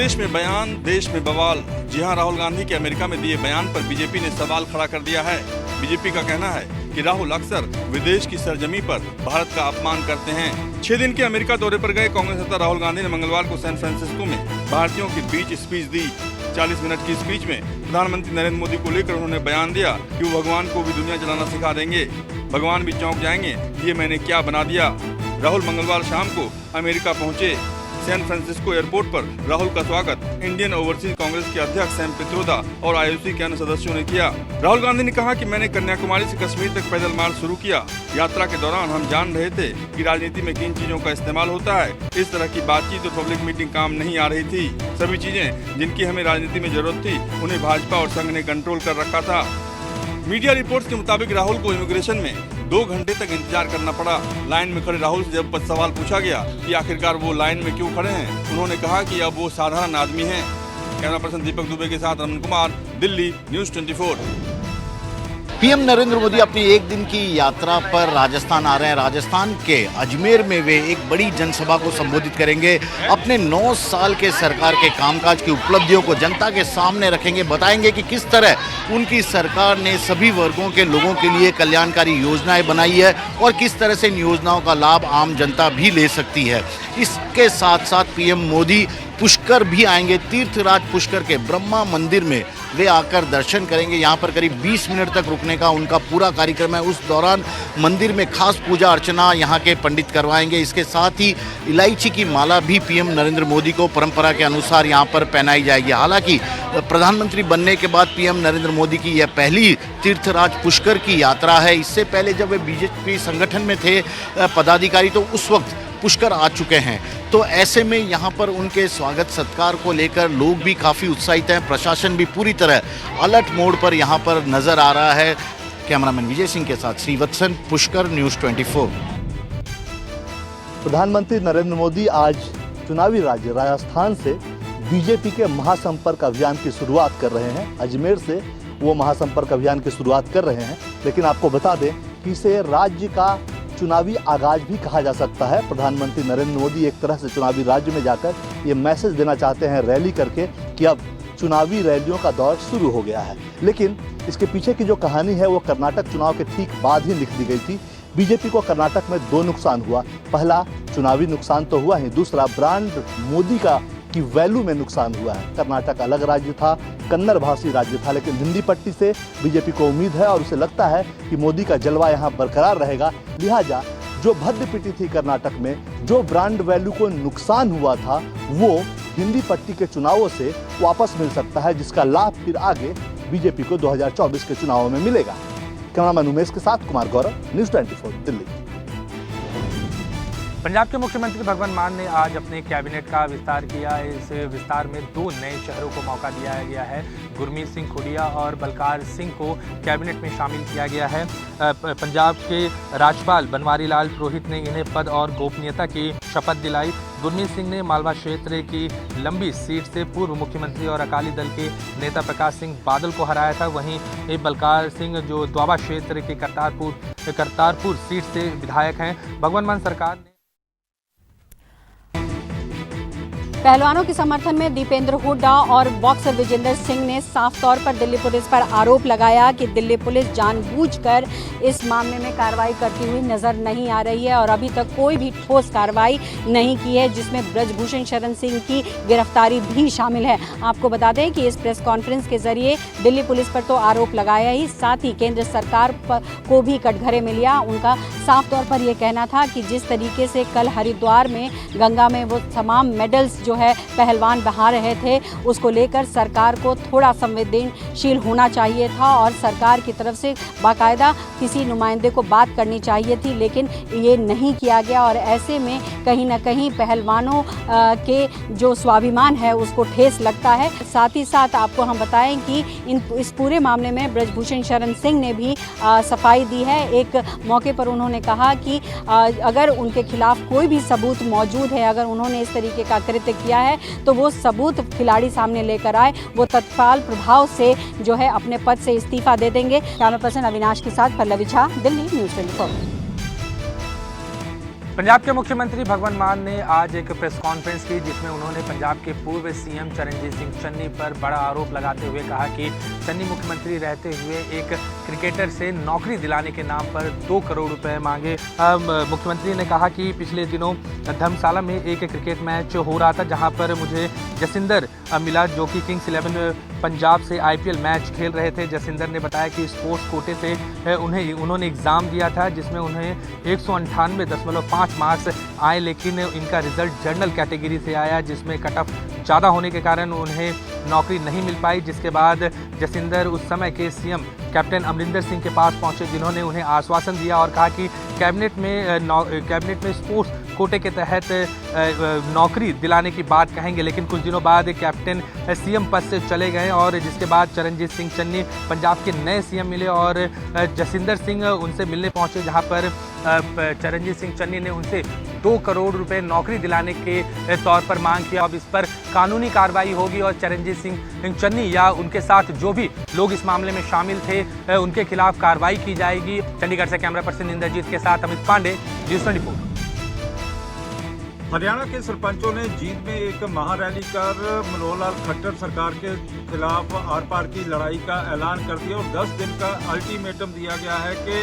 विदेश में बयान, देश में बवाल। जी हां, राहुल गांधी के अमेरिका में दिए बयान पर बीजेपी ने सवाल खड़ा कर दिया है। बीजेपी का कहना है कि राहुल अक्सर विदेश की सरजमी पर भारत का अपमान करते हैं। 6 दिन के अमेरिका दौरे पर गए कांग्रेस नेता राहुल गांधी ने मंगलवार को सैन फ्रांसिस्को में भारतीयों के बीच स्पीच दी। 40 मिनट की स्पीच में प्रधानमंत्री नरेंद्र मोदी को लेकर उन्होंने बयान दिया कि वो भगवान को भी दुनिया चलाना सिखा देंगे, भगवान भी चौंक जाएंगे, ये मैंने क्या बना दिया। राहुल मंगलवार शाम को अमेरिका पहुंचे। सैन फ्रांसिस्को एयरपोर्ट पर राहुल का स्वागत इंडियन ओवरसीज कांग्रेस के अध्यक्ष सैम पित्रोदा और आईओसी के अन्य सदस्यों ने किया। राहुल गांधी ने कहा कि मैंने कन्याकुमारी से कश्मीर तक पैदल मार्च शुरू किया। यात्रा के दौरान हम जान रहे थे कि राजनीति में किन चीजों का इस्तेमाल होता है। इस तरह की बातचीत और पब्लिक मीटिंग काम नहीं आ रही थी। सभी चीजें जिनकी हमें राजनीति में जरूरत थी उन्हें भाजपा और संघ ने कंट्रोल कर रखा था। मीडिया रिपोर्ट्स के मुताबिक राहुल को इमिग्रेशन में 2 घंटे तक इंतजार करना पड़ा। लाइन में खड़े राहुल से जब सवाल पूछा गया कि आखिरकार वो लाइन में क्यों खड़े हैं, उन्होंने कहा कि अब वो साधारण आदमी हैं। कैमरा पर्सन दीपक दुबे के साथ रमन कुमार, दिल्ली, न्यूज़ 24। पीएम नरेंद्र मोदी अपनी 1 दिन की यात्रा पर राजस्थान आ रहे हैं। राजस्थान के अजमेर में वे एक बड़ी जनसभा को संबोधित करेंगे। अपने 9 साल के सरकार के कामकाज की उपलब्धियों को जनता के सामने रखेंगे, बताएंगे कि किस तरह उनकी सरकार ने सभी वर्गों के लोगों के लिए कल्याणकारी योजनाएं बनाई है और किस तरह से इन योजनाओं का लाभ आम जनता भी ले सकती है। इसके साथ साथ पीएम मोदी पुष्कर भी आएंगे। तीर्थराज पुष्कर के ब्रह्मा मंदिर में वे आकर दर्शन करेंगे। यहाँ पर करीब 20 मिनट तक रुकने का उनका पूरा कार्यक्रम है। उस दौरान मंदिर में खास पूजा अर्चना यहाँ के पंडित करवाएंगे। इसके साथ ही इलायची की माला भी पीएम नरेंद्र मोदी को परंपरा के अनुसार यहाँ पर पहनाई जाएगी। हालांकि प्रधानमंत्री बनने के बाद पीएम नरेंद्र मोदी की यह पहली तीर्थराज पुष्कर की यात्रा है। इससे पहले जब वे बीजेपी संगठन में थे पदाधिकारी, तो उस वक्त पुष्कर आ चुके हैं। तो ऐसे में यहाँ पर उनके स्वागत सत्कार को लेकर लोग भी काफ़ी उत्साहित हैं। प्रशासन भी पूरी तरह अलर्ट मोड पर यहाँ पर नज़र आ रहा है। कैमरामैन विजय सिंह के साथ श्रीवत्सन, पुष्कर, न्यूज़ 24। प्रधानमंत्री नरेंद्र मोदी आज चुनावी राज्य राजस्थान से बीजेपी के महासंपर्क अभियान की शुरुआत कर रहे हैं। अजमेर से वो महासंपर्क अभियान की शुरुआत कर रहे हैं। लेकिन आपको बता दें कि इसे राज्य का चुनावी आगाज भी कहा जा सकता है। प्रधानमंत्री नरेंद्र मोदी एक तरह से चुनावी राज्य में जाकर ये मैसेज देना चाहते हैं रैली करके कि अब चुनावी रैलियों का दौर शुरू हो गया है। लेकिन इसके पीछे की जो कहानी है वो कर्नाटक चुनाव के ठीक बाद ही लिख दी गई थी। बीजेपी को कर्नाटक में 2 नुकसान हुआ। पहला चुनावी नुकसान तो हुआ ही, दूसरा ब्रांड मोदी का की वैल्यू में नुकसान हुआ है। कर्नाटक अलग राज्य था, कन्नड़ भाषी राज्य था, लेकिन हिंदी पट्टी से बीजेपी को उम्मीद है और उसे लगता है कि मोदी का जलवा यहाँ बरकरार रहेगा। लिहाजा जो भद्द पिटी थी कर्नाटक में, जो ब्रांड वैल्यू को नुकसान हुआ था, वो हिंदी पट्टी के चुनावों से वापस मिल सकता है, जिसका लाभ फिर आगे बीजेपी को 2024 के चुनावों में मिलेगा। कैमरामैन उमेश के साथ कुमार गौरव, न्यूज़ 24, दिल्ली। पंजाब के मुख्यमंत्री भगवंत मान ने आज अपने कैबिनेट का विस्तार किया। इस विस्तार में 2 नए शहरों को मौका दिया गया है। गुरमीत सिंह खुडिया और बलकार सिंह को कैबिनेट में शामिल किया गया है। पंजाब के राज्यपाल बनवारी लाल पुरोहित ने इन्हें पद और गोपनीयता की शपथ दिलाई। गुरमीत सिंह ने मालवा क्षेत्र की लंबी सीट से पूर्व मुख्यमंत्री और अकाली दल के नेता प्रकाश सिंह बादल को हराया था। वहीं बलकार सिंह जो द्वाबा क्षेत्र के करतारपुर सीट से विधायक हैं। भगवंत मान सरकार ने पहलवानों के समर्थन में दीपेंद्र हुड्डा और बॉक्सर विजेंद्र सिंह ने साफ तौर पर दिल्ली पुलिस पर आरोप लगाया कि दिल्ली पुलिस जानबूझकर इस मामले में कार्रवाई करती हुई नजर नहीं आ रही है और अभी तक कोई भी ठोस कार्रवाई नहीं की है, जिसमें ब्रजभूषण शरण सिंह की गिरफ्तारी भी शामिल है। आपको बता दें कि इस प्रेस कॉन्फ्रेंस के जरिए दिल्ली पुलिस पर तो आरोप लगाया ही, साथ ही केंद्र सरकार को भी कटघरे में लिया। उनका साफ तौर पर यह कहना था कि जिस तरीके से कल हरिद्वार में गंगा में वो तमाम मेडल्स जो है पहलवान बहा रहे थे, उसको लेकर सरकार को थोड़ा संवेदनशील होना चाहिए था और सरकार की तरफ से बाकायदा किसी नुमाइंदे को बात करनी चाहिए थी, लेकिन ये नहीं किया गया और ऐसे में कहीं ना कहीं पहलवानों के जो स्वाभिमान है उसको ठेस लगता है। साथ ही साथ आपको हम बताएं कि इस पूरे मामले में ब्रजभूषण शरण सिंह ने भी सफाई दी है। एक मौके पर उन्होंने कहा कि अगर उनके खिलाफ कोई भी सबूत मौजूद है, अगर उन्होंने इस तरीके का कृत्य किया है तो वो सबूत खिलाड़ी सामने लेकर आए, वो तत्काल प्रभाव से जो है अपने पद से इस्तीफा दे देंगे। कैमरा पर्सन अविनाश के साथ पल्लवी झा, दिल्ली, न्यूज़ 24। पंजाब के मुख्यमंत्री भगवंत मान ने आज एक प्रेस कॉन्फ्रेंस की जिसमें उन्होंने पंजाब के पूर्व सीएम चरणजीत सिंह चन्नी पर बड़ा आरोप लगाते हुए कहा कि चन्नी मुख्यमंत्री रहते हुए एक क्रिकेटर से नौकरी दिलाने के नाम पर 2 करोड़ रुपए मांगे। मुख्यमंत्री ने कहा कि पिछले दिनों धर्मशाला में एक क्रिकेट मैच हो रहा था जहां पर मुझे जसिंदर मिला जो कि किंग्स 11 पंजाब से IPL मैच खेल रहे थे। जसिंदर ने बताया कि स्पोर्ट्स कोटे से उन्होंने एग्ज़ाम दिया था जिसमें उन्हें 198.5 मार्क्स आए, लेकिन इनका रिजल्ट जनरल कैटेगरी से आया जिसमें कट ऑफ ज़्यादा होने के कारण उन्हें नौकरी नहीं मिल पाई। जिसके बाद जसिंदर उस समय के सीएम कैप्टन अमरिंदर सिंह के पास पहुंचे जिन्होंने उन्हें आश्वासन दिया और कहा कि कैबिनेट में स्पोर्ट्स कोटे के तहत नौकरी दिलाने की बात कहेंगे। लेकिन कुछ दिनों बाद कैप्टन सीएम पद से चले गए और जिसके बाद चरणजीत सिंह चन्नी पंजाब के नए सीएम मिले और जसिंदर सिंह उनसे मिलने पहुंचे जहां पर चरणजीत सिंह चन्नी ने उनसे 2 करोड़ रुपए नौकरी दिलाने के तौर पर मांग किया। अब इस पर कानूनी कार्रवाई होगी और चरणजीत सिंह चन्नी या उनके साथ जो भी लोग इस मामले में शामिल थे उनके खिलाफ कार्रवाई की जाएगी। चंडीगढ़ से कैमरा पर्सन इंद्रजीत के साथ अमित पांडे, न्यूज़ 24। हरियाणा के सरपंचों ने जींद में एक महारैली कर मनोहर लाल खट्टर सरकार के खिलाफ आर पार की लड़ाई का ऐलान कर दिया और 10 दिन का अल्टीमेटम दिया गया है कि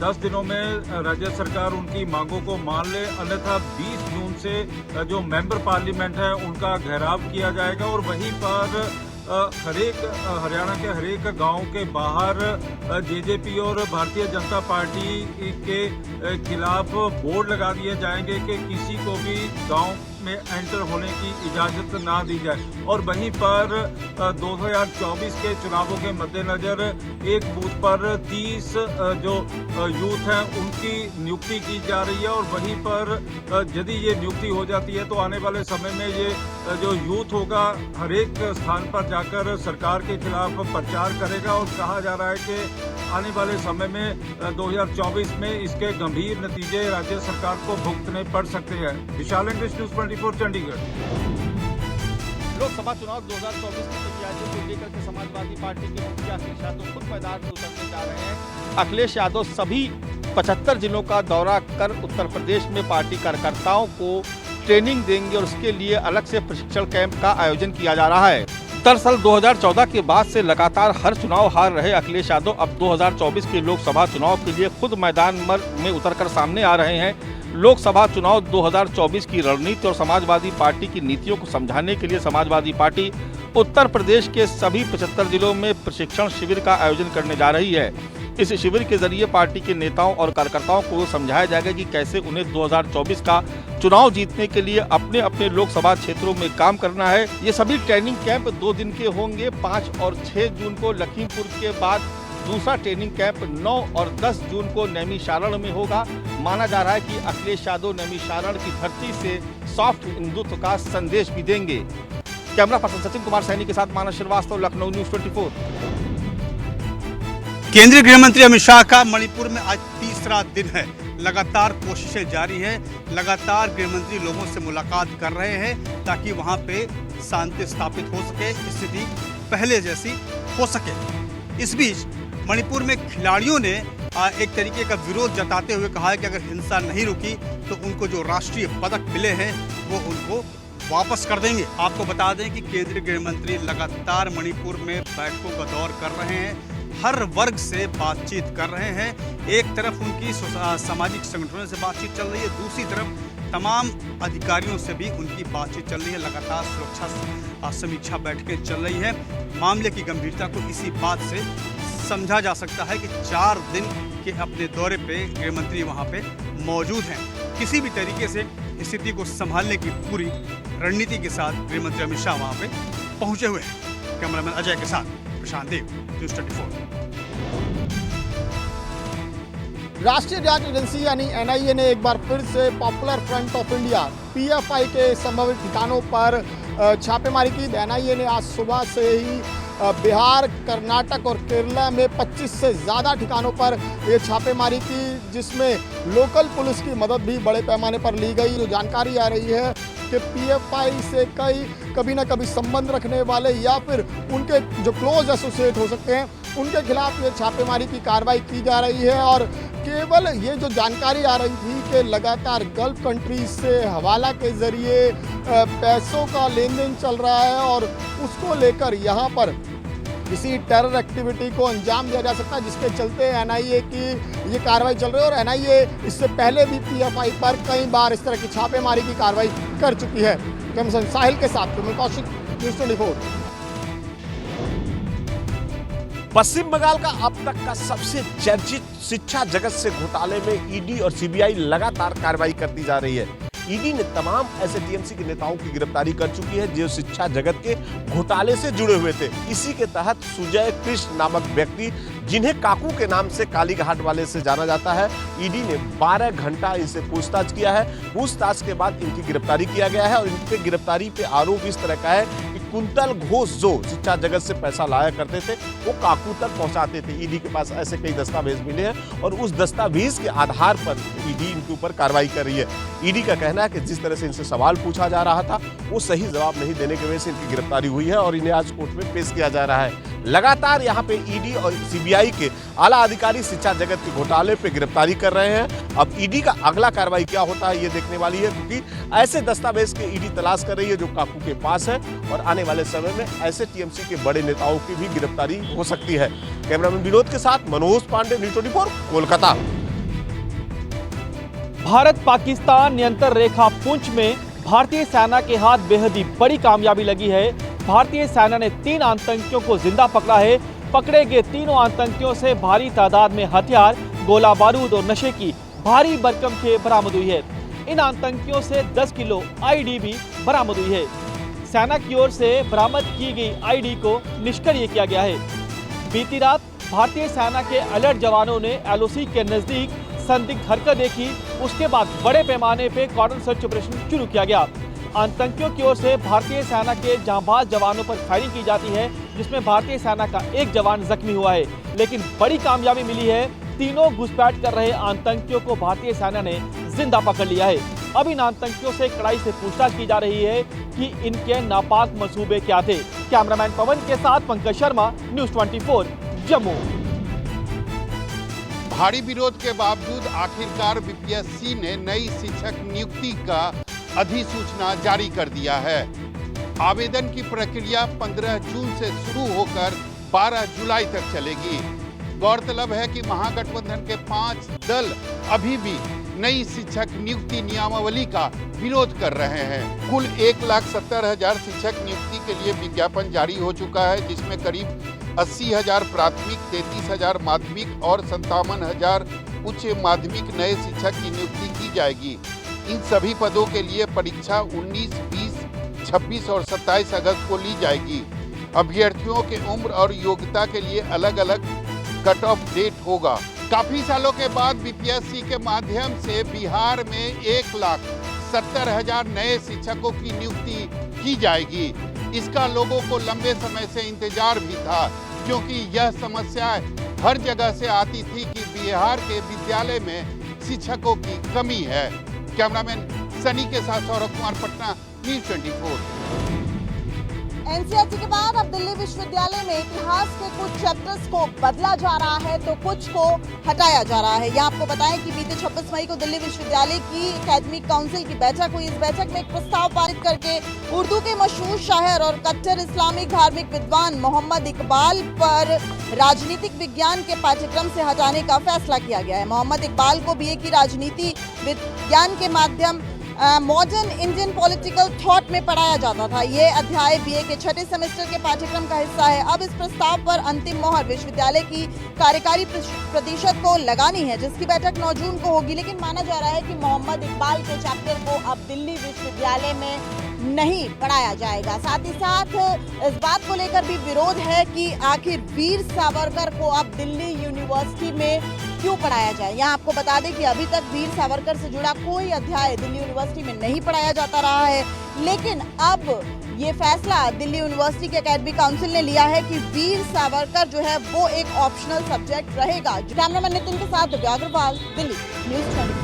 10 दिनों में राज्य सरकार उनकी मांगों को मान ले, अन्यथा 20 जून से जो मेंबर पार्लियामेंट है उनका घेराव किया जाएगा और वहीं पर हरियाणा के हरेक गांव के बाहर जेजेपी और भारतीय जनता पार्टी के खिलाफ बोर्ड लगा दिए जाएंगे कि किसी को भी गांव में एंटर होने की इजाज़त ना दी जाए। और वहीं पर 2024 के चुनावों के मद्देनज़र एक बूथ पर 30 जो यूथ हैं उनकी नियुक्ति की जा रही है और वहीं पर यदि ये नियुक्ति हो जाती है तो आने वाले समय में ये जो यूथ होगा हर एक स्थान पर जाकर सरकार के खिलाफ प्रचार करेगा और कहा जा रहा है कि आने वाले समय में 2024 में इसके गंभीर नतीजे राज्य सरकार को भुगतने पड़ सकते हैं। विशाल इंग्लिश न्यूज़ 24 चंडीगढ़। लोकसभा चुनाव 2024 की तैयारियों को लेकर के समाजवादी पार्टी के मुखिया अखिलेश यादव खुद मैदान में उतरने जा रहे हैं। अखिलेश यादव सभी 75 जिलों का दौरा कर उत्तर प्रदेश में पार्टी कार्यकर्ताओं को ट्रेनिंग देंगे और उसके लिए अलग से प्रशिक्षण कैंप का आयोजन किया जा रहा है। दरअसल 2014 के बाद से लगातार हर चुनाव हार रहे अखिलेश यादव अब 2024 के लोकसभा चुनाव के लिए खुद मैदान में उतरकर सामने आ रहे हैं। लोकसभा चुनाव 2024 की रणनीति और समाजवादी पार्टी की नीतियों को समझाने के लिए समाजवादी पार्टी उत्तर प्रदेश के सभी 75 जिलों में प्रशिक्षण शिविर का आयोजन करने जा रही है। इस शिविर के जरिए पार्टी के नेताओं और कार्यकर्ताओं को समझाया जाएगा कि कैसे उन्हें 2024 का चुनाव जीतने के लिए अपने अपने लोकसभा क्षेत्रों में काम करना है। ये सभी ट्रेनिंग कैंप 2 दिन के होंगे। 5 और 6 जून को लखीमपुर के बाद दूसरा ट्रेनिंग कैंप 9 और 10 जून को नैमिषारण में होगा। माना जा रहा है कि अखिलेश यादव नैमिषारण की धरती से सॉफ्ट हिंदुत्व का संदेश भी देंगे। कैमरा पर्सन सचिन कुमार सैनी के साथ मानस श्रीवास्तव, लखनऊ, न्यूज़ 24। केंद्रीय गृह मंत्री अमित शाह का मणिपुर में आज तीसरा दिन है। लगातार कोशिशें जारी हैं। लगातार गृह मंत्री लोगों से मुलाकात कर रहे हैं ताकि वहां पे शांति स्थापित हो सके, स्थिति पहले जैसी हो सके। इस बीच मणिपुर में खिलाड़ियों ने एक तरीके का विरोध जताते हुए कहा है कि अगर हिंसा नहीं रुकी तो उनको जो राष्ट्रीय पदक मिले हैं वो उनको वापस कर देंगे। आपको बता दें कि केंद्रीय गृह मंत्री लगातार मणिपुर में बैठकों का दौर कर रहे हैं, हर वर्ग से बातचीत कर रहे हैं। एक तरफ उनकी सामाजिक संगठनों से बातचीत चल रही है, दूसरी तरफ तमाम अधिकारियों से भी उनकी बातचीत चल रही है। लगातार सुरक्षा समीक्षा बैठकें चल रही है। मामले की गंभीरता को इसी बात से समझा जा सकता है कि 4 दिन के अपने दौरे पे गृह मंत्री वहाँ पे मौजूद हैं। किसी भी तरीके से स्थिति को संभालने की पूरी रणनीति के साथ गृह मंत्री अमित शाह वहाँ पे पहुँचे हुए हैं। कैमरामैन अजय के साथ प्रशांत देव, न्यूज़ 24। राष्ट्रीय जांच एजेंसी यानी NIA ने एक बार फिर से popular front of India PFI के संभावित ठिकानों पर छापेमारी की। NIA ने आज सुबह से ही बिहार, कर्नाटक और केरला में 25 से ज़्यादा ठिकानों पर ये छापेमारी की, जिसमें लोकल पुलिस की मदद भी बड़े पैमाने पर ली गई। जो जानकारी आ रही है कि PFI से कभी ना कभी संबंध रखने वाले या फिर उनके जो क्लोज एसोसिएट हो सकते हैं उनके खिलाफ ये छापेमारी की कार्रवाई की जा रही है और केवल ये जो जानकारी आ रही थी कि लगातार गल्फ कंट्रीज से हवाला के जरिए पैसों का लेन देन चल रहा है और उसको लेकर यहाँ पर किसी टेरर एक्टिविटी को अंजाम दिया जा सकता है, जिसके चलते एनआईए की ये कार्रवाई चल रही है। और एनआईए इससे पहले भी पीएफआई पर कई बार इस तरह की छापेमारी की कार्रवाई कर चुकी है। कमिश्नर साहिल के साथ कौशिक, न्यूज़ 24। पश्चिम बंगाल का अब तक का सबसे चर्चित शिक्षा जगत से घोटाले में ईडी और सीबीआई लगातार कार्रवाई करती जा रही है। ईडी ने तमाम ऐसे टीएमसी के नेताओं की गिरफ्तारी कर चुकी है जो शिक्षा जगत के घोटाले से जुड़े हुए थे। इसी के तहत सुजय कृष्ण नामक व्यक्ति, जिन्हें काकू के नाम से कालीघाट वाले से जाना जाता है, ईडी ने 12 घंटा इनसे पूछताछ किया है। पूछताछ के बाद इनकी गिरफ्तारी किया गया है और इनके गिरफ्तारी पे आरोप इस तरह का है कि कुंतल घोष जो शिक्षा जगत से पैसा लाया करते थे वो काकू तक पहुंचाते थे। ईडी के पास ऐसे कई दस्तावेज मिले हैं और उस दस्तावेज के आधार पर ईडी इनके ऊपर कार्रवाई कर रही है। ईडी का कहना है कि जिस तरह से इनसे सवाल पूछा जा रहा था वो सही जवाब नहीं देने की वजह से इनकी गिरफ्तारी हुई है और इन्हें आज कोर्ट में पेश किया जा रहा है। लगातार यहाँ पे ईडी और सीबीआई के आला अधिकारी शिक्षा जगत के घोटाले पे गिरफ्तारी कर रहे हैं। अब ईडी का अगला कार्रवाई क्या होता है ये देखने वाली है, क्योंकि ऐसे दस्तावेज के ईडी तलाश कर रही है जो काकू के पास है और आने वाले समय में ऐसे टीएमसी के बड़े नेताओं की भी गिरफ्तारी हो सकती है। कैमरामैन विनोद के साथ मनोज पांडे, न्यूज़ 24, कोलकाता। भारत पाकिस्तान नियंत्रण रेखा पुंछ में भारतीय सेना के हाथ बेहद ही बड़ी कामयाबी लगी है। भारतीय सेना ने 3 आतंकियों को जिंदा पकड़ा है। पकड़े गए तीनों आतंकियों से भारी तादाद में हथियार, गोला बारूद और नशे की भारी भरकम खेप बरामद हुई है। इन आतंकियों से 10 किलो आईडी भी बरामद हुई है। सेना की ओर से बरामद की गई आईडी को निष्क्रिय किया गया है। बीती रात भारतीय सेना के अलर्ट जवानों ने एलओसी के नजदीक संदिग्ध हरकत देखी। उसके बाद बड़े पैमाने पे कॉर्डन सर्च ऑपरेशन शुरू किया गया। आतंकियों की ओर से भारतीय सेना के जांबाज जवानों पर फायरिंग की जाती है, जिसमें भारतीय सेना का एक जवान जख्मी हुआ है। लेकिन बड़ी कामयाबी मिली है, तीनों घुसपैठ कर रहे आतंकियों को भारतीय सेना ने जिंदा पकड़ लिया है। अब इन आतंकियों से कड़ाई से पूछताछ की जा रही है कि इनके नापाक मंसूबे क्या थे। कैमरामैन पवन के साथ पंकज शर्मा, न्यूज़ 24, जम्मू। भारी विरोध के बावजूद आखिरकार बीपीएससी ने नई शिक्षक नियुक्ति का अधिसूचना जारी कर दिया है। आवेदन की प्रक्रिया 15 जून से शुरू होकर 12 जुलाई तक चलेगी। गौरतलब है कि महागठबंधन के 5 दल अभी भी नई शिक्षक नियुक्ति नियमावली का विरोध कर रहे हैं। कुल 1,70,000 शिक्षक नियुक्ति के लिए विज्ञापन जारी हो चुका है, जिसमें करीब 80,000 प्राथमिक, 33,000 माध्यमिक और 57,000 उच्च माध्यमिक नए शिक्षक की नियुक्ति की जाएगी। इन सभी पदों के लिए परीक्षा 19, 20, 26 और 27 अगस्त को ली जाएगी। अभ्यर्थियों के उम्र और योग्यता के लिए अलग अलग कट ऑफ डेट होगा। काफी सालों के बाद बीपीएससी के माध्यम से बिहार में 1,70,000 नए शिक्षकों की नियुक्ति की जाएगी। इसका लोगों को लंबे समय से इंतजार भी था, क्योंकि यह समस्या हर जगह से आती थी कि बिहार के विद्यालय में शिक्षकों की कमी है। कैमरामैन सनी के साथ सौरभ कुमार, पटना, न्यूज़ 24। एनसीईआरटी के बाद अब दिल्ली विश्वविद्यालय में इतिहास के कुछ चैप्टर्स को बदला जा रहा है तो कुछ को हटाया जा रहा है। यहाँ आपको बताएं कि बीते 26 मई को दिल्ली विश्वविद्यालय की एकेडमिक काउंसिल की बैठक हुई। इस बैठक में एक प्रस्ताव पारित करके उर्दू के मशहूर शायर और कट्टर इस्लामिक धार्मिक विद्वान मोहम्मद इकबाल पर राजनीतिक विज्ञान के पाठ्यक्रम से हटाने का फैसला किया गया है। मोहम्मद इकबाल को बीए की राजनीति विज्ञान के माध्यम मॉडर्न इंडियन पॉलिटिकल थॉट में पढ़ाया जाता था। ये अध्याय बीए के 6ठे सेमेस्टर के पाठ्यक्रम का हिस्सा है। अब इस प्रस्ताव पर अंतिम मोहर विश्वविद्यालय की कार्यकारी प्रतिशद को लगानी है, जिसकी बैठक 9 जून को होगी। लेकिन माना जा रहा है कि मोहम्मद इकबाल के चैप्टर को अब दिल्ली विश्वविद्यालय में नहीं पढ़ाया जाएगा। साथ ही साथ इस बात को लेकर भी विरोध है कि आखिर वीर सावरकर को अब दिल्ली यूनिवर्सिटी में क्यों पढ़ाया जाए। यहाँ आपको बता दें कि अभी तक वीर सावरकर से जुड़ा कोई अध्याय दिल्ली यूनिवर्सिटी में नहीं पढ़ाया जाता रहा है। लेकिन अब ये फैसला दिल्ली यूनिवर्सिटी के एकेडमिक काउंसिल ने लिया है कि वीर सावरकर जो है वो एक ऑप्शनल सब्जेक्ट रहेगा। कैमरामैन नितिन के साथ दिव्या अग्रवाल, दिल्ली, न्यूज़ 24।